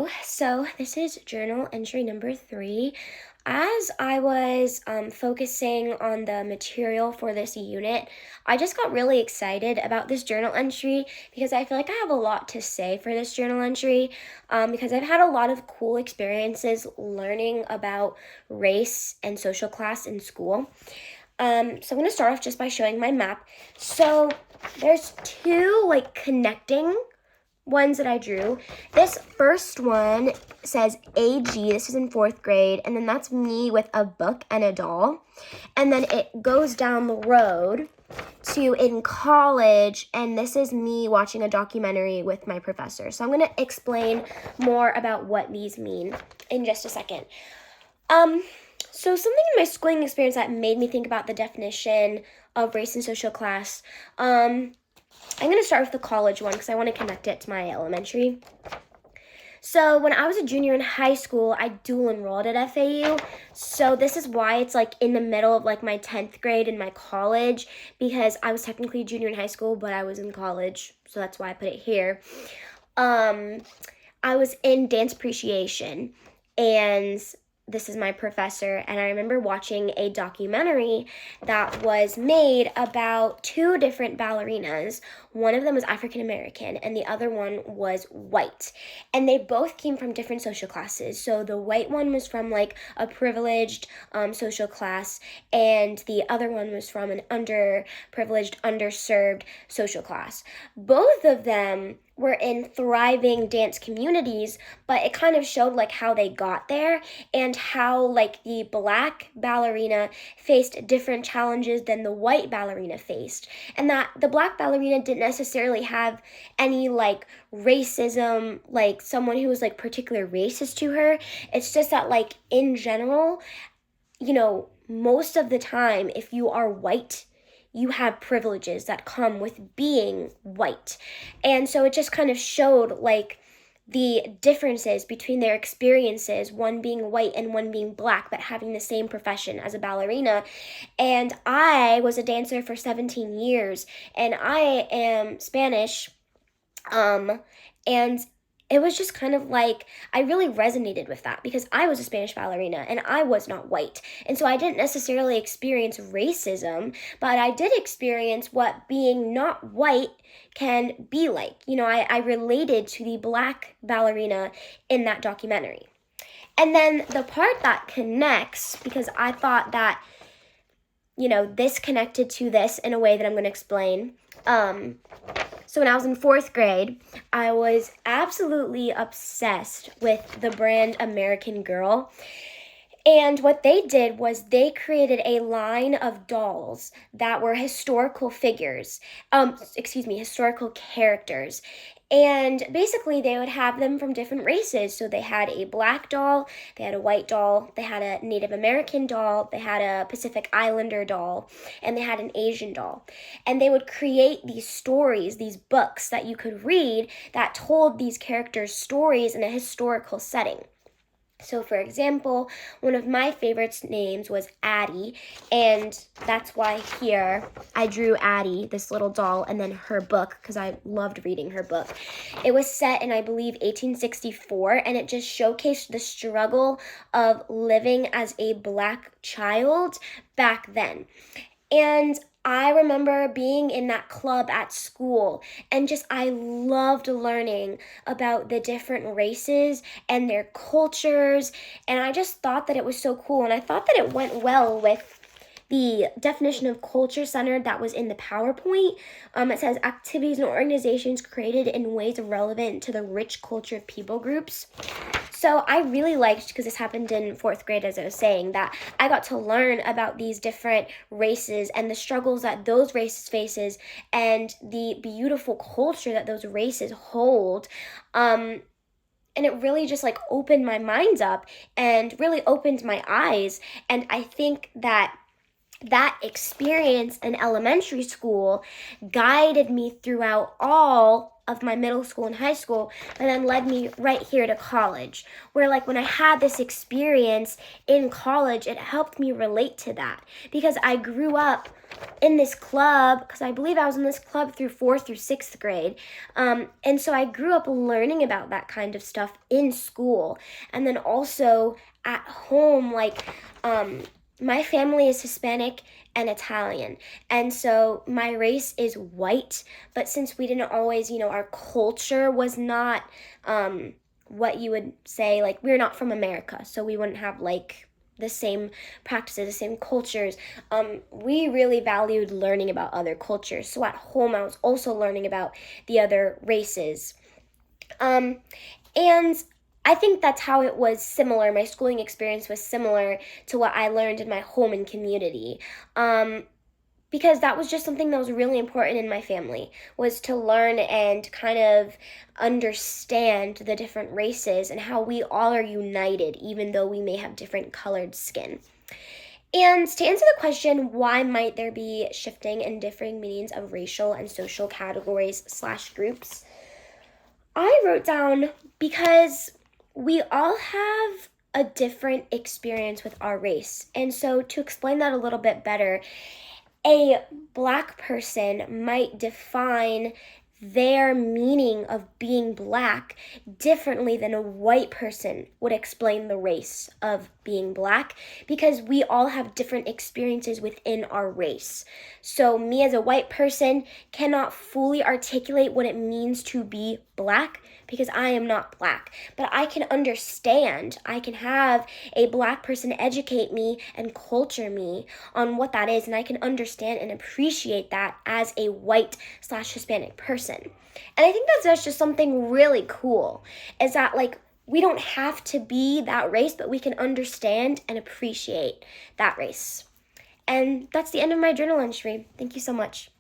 Hello, so this is journal entry number 3. As I was focusing on the material for this unit, I just got really excited about this journal entry because I feel like I have a lot to say for this journal entry because I've had a lot of cool experiences learning about race and social class in school. So I'm going to start off just by showing my map. So there's two connecting ones that I drew. This first one says AG. This is in 4th grade, and then that's me with a book and a doll. And then it goes down the road to in college, and this is me watching a documentary with my professor. So I'm going to explain more about what these mean in just a second. So something in my schooling experience that made me think about the definition of race and social class, I'm going to start with the college one because I want to connect it to my elementary. So when I was a junior in high school, I dual enrolled at FAU. So this is why it's in the middle of my 10th grade in my college, because I was technically a junior in high school, but I was in college. So that's why I put it here. I was in dance appreciation, and this is my professor, and I remember watching a documentary that was made about 2 different ballerinas. One of them was African American, and the other one was white. And they both came from different social classes. So the white one was from a privileged social class, and the other one was from an underprivileged, underserved social class. Both of them were in thriving dance communities, but it kind of showed how they got there and how the black ballerina faced different challenges than the white ballerina faced, and that the black ballerina didn't necessarily have any racism, someone who was particular racist to her. It's just that in general, most of the time, if you are white, you have privileges that come with being white. And so it just kind of showed the differences between their experiences, one being white and one being black, but having the same profession as a ballerina. And I was a dancer for 17 years, and I am Spanish, and it was just kind of I really resonated with that because I was a Spanish ballerina and I was not white. And so I didn't necessarily experience racism, but I did experience what being not white can be like. I related to the black ballerina in that documentary. And then the part that connects, because I thought that, this connected to this in a way that I'm going to explain. So when I was in 4th grade, I was absolutely obsessed with the brand American Girl. And what they did was they created a line of dolls that were historical figures, historical characters. And basically they would have them from different races. So they had a black doll, they had a white doll, they had a Native American doll, they had a Pacific Islander doll, and they had an Asian doll. And they would create these stories, these books that you could read that told these characters' stories in a historical setting. So, for example, one of my favorites' names was Addie, and that's why here I drew Addie, this little doll, and then her book, because I loved reading her book. It was set in, I believe, 1864, and it just showcased the struggle of living as a black child back then. And I remember being in that club at school, and I loved learning about the different races and their cultures, and I just thought that it was so cool, and I thought that it went well with the definition of culture-centered that was in the PowerPoint. It says activities and organizations created in ways relevant to the rich culture of people groups. So I really liked, because this happened in 4th grade, as I was saying, that I got to learn about these different races and the struggles that those races faces and the beautiful culture that those races hold. And it really just opened my mind up and really opened my eyes. And I think that experience in elementary school guided me throughout all of my middle school and high school, and then led me right here to college, where like when I had this experience in college, it helped me relate to that because I grew up in this club, because I believe I was in this club through 4th through 6th grade. And so I grew up learning about that kind of stuff in school. And then also at home, like my family is Hispanic and Italian. And so my race is white. But since we didn't always, our culture was not what you would say, like we're not from America. So we wouldn't have like the same practices, the same cultures. We really valued learning about other cultures. So at home, I was also learning about the other races. And I think that's how it was similar. My schooling experience was similar to what I learned in my home and community. Because that was just something that was really important in my family, was to learn and kind of understand the different races and how we all are united, even though we may have different colored skin. And to answer the question, why might there be shifting and differing meanings of racial and social categories / groups, I wrote down because we all have a different experience with our race. And so to explain that a little bit better, a Black person might define their meaning of being Black differently than a white person would explain the race of being Black, because we all have different experiences within our race. So me as a white person cannot fully articulate what it means to be Black because I am not Black, but I can understand. I can have a Black person educate me and culture me on what that is, and I can understand and appreciate that as a white / Hispanic person. And I think that's just something really cool, is that like we don't have to be that race, but we can understand and appreciate that race. And that's the end of my journal entry. Thank you so much.